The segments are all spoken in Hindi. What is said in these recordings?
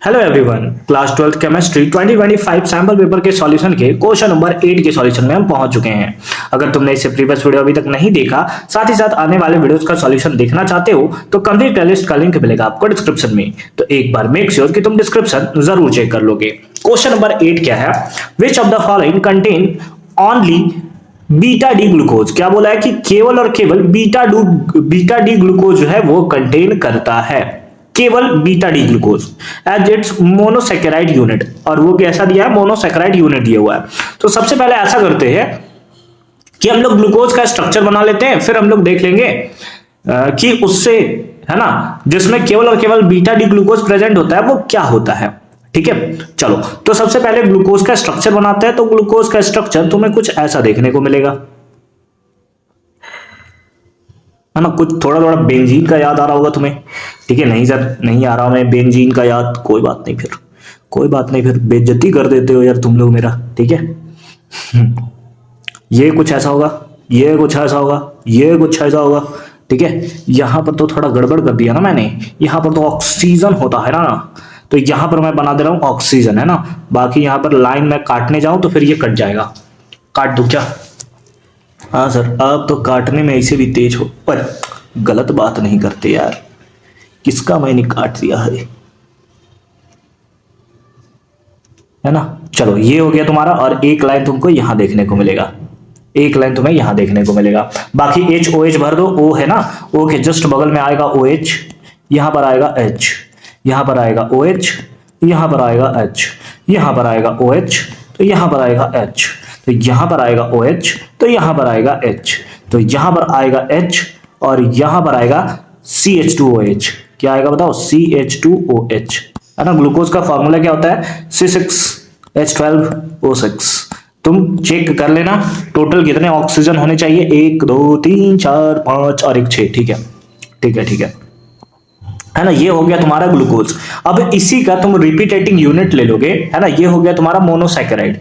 Hello everyone, class 12th chemistry 2025 sample paper के सॉल्यूशन के क्वेश्चन नंबर 8 के सॉल्यूशन में हम पहुंच चुके हैं। अगर तुमने इससे प्रीवियस वीडियो अभी तक नहीं देखा, साथ ही साथ आने वाले वीडियोस का सॉल्यूशन देखना चाहते हो तो कंप्लीट प्लेलिस्ट का लिंक मिलेगा आपको डिस्क्रिप्शन में। तो एक बार मेक श्योर कि तुम डिस्क्रिप्शन जरूर चेक कर लोगे। क्वेश्चन नंबर 8 क्या है? Which of the following contain only beta D glucose. क्या बोला है कि केवल और केवल बीटा डी ग्लूकोज जो है वो कंटेन करता है, केवल beta D glucose as its monosaccharide unit. और वो कैसा दिया है? मोनोसेकेराइड यूनिट दिया हुआ है। तो सबसे पहले ऐसा करते हैं कि हम लोग ग्लूकोज का स्ट्रक्चर बना लेते हैं, फिर हम लोग देख लेंगे कि उससे, है ना, जिसमें केवल और केवल बीटा डी ग्लूकोज प्रेजेंट होता है वो क्या होता है। ठीक है, चलो तो सबसे पहले ग्लूकोज का स्ट्रक्चर बनाते हैं। तो ग्लूकोज का स्ट्रक्चर तुम्हें कुछ ऐसा देखने को मिलेगा, है ना। कुछ थोड़ा थोड़ा बेंजीन का याद आ रहा होगा तुम्हें। ठीक है, नहीं सर नहीं आ रहा मैं बेंजीन का याद, कोई बात नहीं, फिर कोई बात नहीं, फिर बेइज्जती कर देते हो यार तुम लोग मेरा। ठीक है, ये कुछ ऐसा होगा, ये कुछ ऐसा होगा, ये कुछ ऐसा होगा। ठीक है, यहां पर तो थोड़ा गड़बड़ कर दिया ना मैंने, यहां पर तो ऑक्सीजन होता है ना, तो यहां पर मैं बना दे रहा हूं ऑक्सीजन, है ना। बाकी यहां पर लाइन में काटने जाऊं तो फिर ये कट जाएगा। काट दो क्या? हाँ सर, आप तो काटने में ऐसे भी तेज हो, पर गलत बात नहीं करते यार। किसका मैंने काट दिया है ना। चलो ये हो गया तुम्हारा, और एक लाइन तुमको यहां देखने को मिलेगा, एक लाइन तुम्हें यहां देखने को मिलेगा। बाकी एच ओ एच भर दो। ओ है ना, ओ के जस्ट बगल में आएगा ओ एच, यहां पर आएगा एच, यहां पर आएगा ओ एच, यहां पर आएगा एच, यहां पर आएगा ओ एच, तो यहां पर आएगा एच, तो यहां पर आएगा ओ एच, तो यहां पर आएगा एच, तो यहां पर आएगा एच, और यहां पर आएगा CH2OH। क्या आएगा बताओ? CH2OH, है ना। ग्लूकोज का फॉर्मूला क्या होता है? C6H12O6। तुम चेक कर लेना टोटल कितने ऑक्सीजन होने चाहिए, 1 2 3 4 5 और 1 6। ठीक है, ठीक है, ठीक है ना। ये हो गया तुम्हारा ग्लूकोज। अब इसी का तुम रिपीटेटिंग यूनिट ले लोगे, है ना। ये हो गया तुम्हारा मोनोसैकेराइड।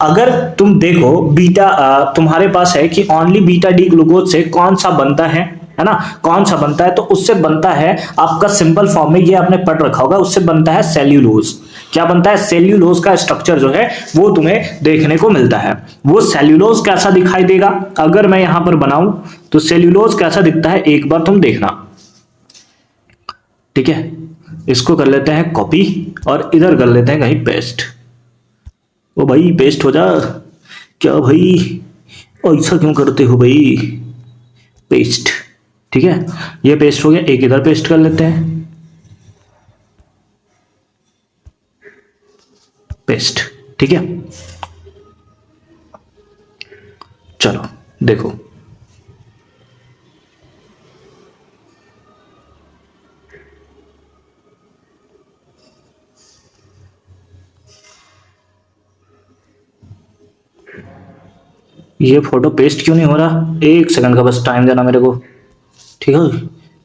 अगर तुम देखो बीटा, तुम्हारे पास है कि ओनली बीटा डी ग्लूकोज से कौन सा बनता है ना, कौन सा बनता है? तो उससे बनता है आपका सिंपल फॉर्म में, ये आपने पढ़ रखा होगा, उससे बनता है सेल्यूलोज। क्या बनता है? सेल्यूलोज का स्ट्रक्चर जो है वो तुम्हें देखने को मिलता है। वो सेल्यूलोज कैसा दिखाई देगा अगर मैं यहां पर बनाऊं, तो सेल्यूलोज कैसा दिखता है एक बार तुम देखना। ठीक है, इसको कर लेते हैं कॉपी और इधर कर लेते हैं कहीं पेस्ट। ओ भाई पेस्ट हो जा। क्या भाई ऐसा क्यों करते हो भाई? पेस्ट। ठीक है, ये पेस्ट हो गया। एक इधर पेस्ट कर लेते हैं, पेस्ट। ठीक है, चलो देखो, ये फोटो पेस्ट क्यों नहीं हो रहा? एक सेकंड का बस टाइम देना मेरे को। ठीक है,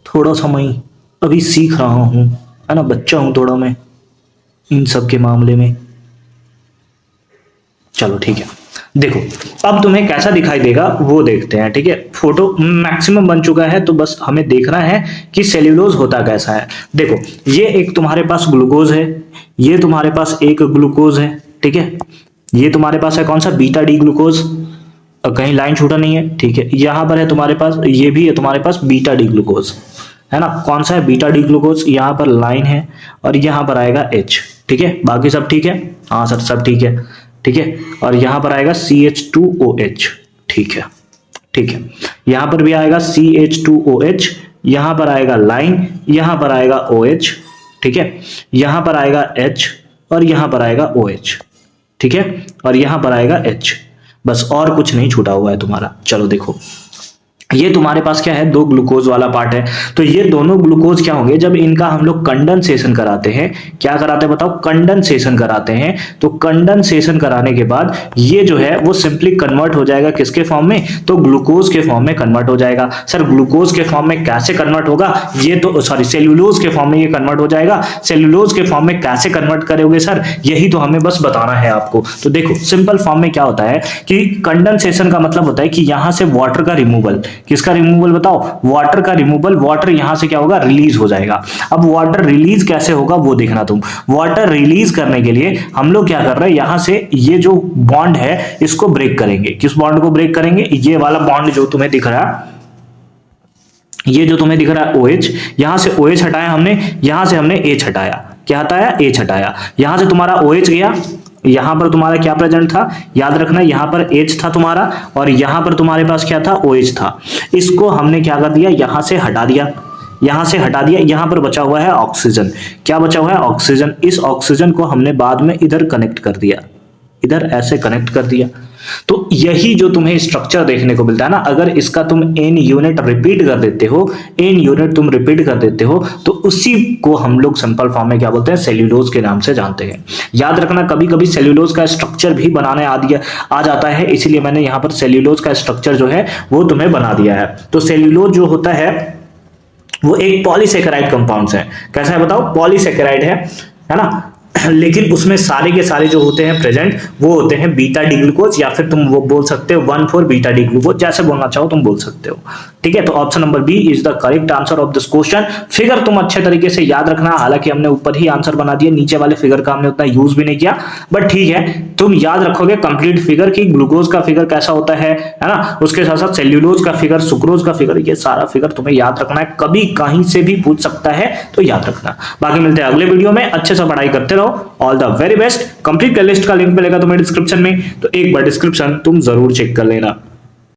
थोड़ा सा मैं अभी सीख रहा हूँ, है ना, बच्चा हूँ थोड़ा मैं इन सब के मामले में। चलो ठीक है, देखो अब तुम्हें कैसा दिखाई देगा वो देखते हैं। ठीक है, फोटो मैक्सिमम बन चुका है, तो बस हमें देखना है कि सेल्यूलोज होता कैसा है। देखो ये एक तुम्हारे पास ग्लूकोज है, ये तुम्हारे पास एक ग्लूकोज है। ठीक है, ये तुम्हारे पास है कौन सा? Beta D glucose. कहीं लाइन छूटा नहीं है। ठीक है, यहां पर है तुम्हारे पास, ये भी है तुम्हारे पास बीटा डी ग्लूकोज, है ना। कौन सा है? Beta D glucose. यहां पर लाइन है और यहां पर आएगा H। ठीक है, बाकी सब ठीक है? हाँ सर सब ठीक है। ठीक है, और यहां पर आएगा CH2OH। ठीक है, ठीक है, यहां पर भी आएगा CH2OH, यहां पर आएगा लाइन, यहां पर आएगा OH। ठीक है, यहां पर आएगा H और यहां पर आएगा OH। ठीक है, और यहां पर आएगा H। बस और कुछ नहीं छूटा हुआ है तुम्हारा। चलो देखो, ये तुम्हारे पास क्या है? दो ग्लूकोज वाला पार्ट है। तो ये दोनों ग्लूकोज क्या होंगे जब इनका हम लोग कंडेंसेशन कराते हैं? क्या कराते हैं बताओ? कंडेंसेशन कराते हैं। तो कंडेंसेशन कराने के बाद ये जो है वो सिंपली कन्वर्ट हो जाएगा किसके फॉर्म में? तो ग्लूकोज के फॉर्म में कन्वर्ट हो जाएगा। सर ग्लूकोज के फॉर्म में कैसे कन्वर्ट होगा? ये तो सॉरी, सेल्यूलोज के फॉर्म में ये कन्वर्ट हो जाएगा। सेल्यूलोज के फॉर्म में कैसे कन्वर्ट करोगे सर? यही तो हमें बस बताना है आपको। तो देखो सिंपल फॉर्म में क्या होता है कि कंडेंसेशन का मतलब होता है कि यहां से वाटर का रिमूवल, किसका रिमूवल बताओ? वाटर का रिमूवल। वाटर यहां से क्या होगा? रिलीज हो जाएगा। अब वाटर रिलीज कैसे होगा वो देखना तुम। वाटर रिलीज करने के लिए हम लोग क्या कर रहे हैं, यहां से ये जो बॉन्ड है इसको ब्रेक करेंगे। किस बॉन्ड को ब्रेक करेंगे? ये वाला बॉन्ड जो तुम्हें दिख रहा है, ये जो तुम्हें दिख रहा है OH, यहां से OH हटाया हमने, यहां से हमने H हटाया। क्या हटाया? H हटाया। यहां से तुम्हारा OH गया, यहां पर तुम्हारा क्या प्रेजेंट था? याद रखना, यहां पर H था तुम्हारा और यहां पर तुम्हारे पास क्या था? OH था। इसको हमने क्या कर दिया? यहां से हटा दिया, यहां से हटा दिया। यहां पर बचा हुआ है ऑक्सीजन। क्या बचा हुआ है? ऑक्सीजन। इस ऑक्सीजन को हमने बाद में इधर कनेक्ट कर दिया, इधर ऐसे कनेक्ट कर दिया। तो यही जो तुम्हें स्ट्रक्चर देखने को मिलता है ना, अगर इसका तुम n यूनिट रिपीट कर देते हो, n यूनिट तुम रिपीट कर देते हो, तो उसी को हम लोग सिंपल फॉर्म में क्या बोलते हैं? सेल्यूलोज के नाम से जानते हैं। याद रखना, कभी कभी सेल्यूलोज का स्ट्रक्चर भी बनाने आ जाता है, इसीलिए मैंने यहां पर सेल्यूलोज का स्ट्रक्चर जो है वो तुम्हें बना दिया है। तो सेल्यूलोज जो होता है वो एक पॉलीसेकेराइड कंपाउंड है। कैसा है बताओ? पॉलीसेकेराइड है ना। लेकिन उसमें सारे के सारे जो होते हैं प्रेजेंट वो होते हैं बीटा डी ग्लूकोज, या फिर तुम वो बोल सकते हो 1,4 बीटा डी ग्लूकोज, जैसे बोलना चाहो तुम बोल सकते हो। ठीक है, तो option number B is the correct answer of this question. Figure तुम अच्छे तरीके से याद रखना, हालांकि हमने ऊपर ही आंसर बना दिया, नीचे वाले फिगर का हमने उतना यूज भी नहीं किया, बट ठीक है, तुम याद रखोगे कंप्लीट फिगर की, ग्लूकोज का फिगर कैसा होता है ना, उसके साथ साथ सेल्यूलोज का फिगर, सुक्रोज का फिगर, ये सारा फिगर तुम्हें याद रखना है। कभी कहीं से भी पूछ सकता है, तो याद रखना। बाकी मिलते हैं अगले वीडियो में, अच्छे से पढ़ाई करते रहो। All the very best. Complete playlist का लिंक मिलेगा तुम्हें डिस्क्रिप्शन में, तो एक बार डिस्क्रिप्शन तुम जरूर चेक कर लेना।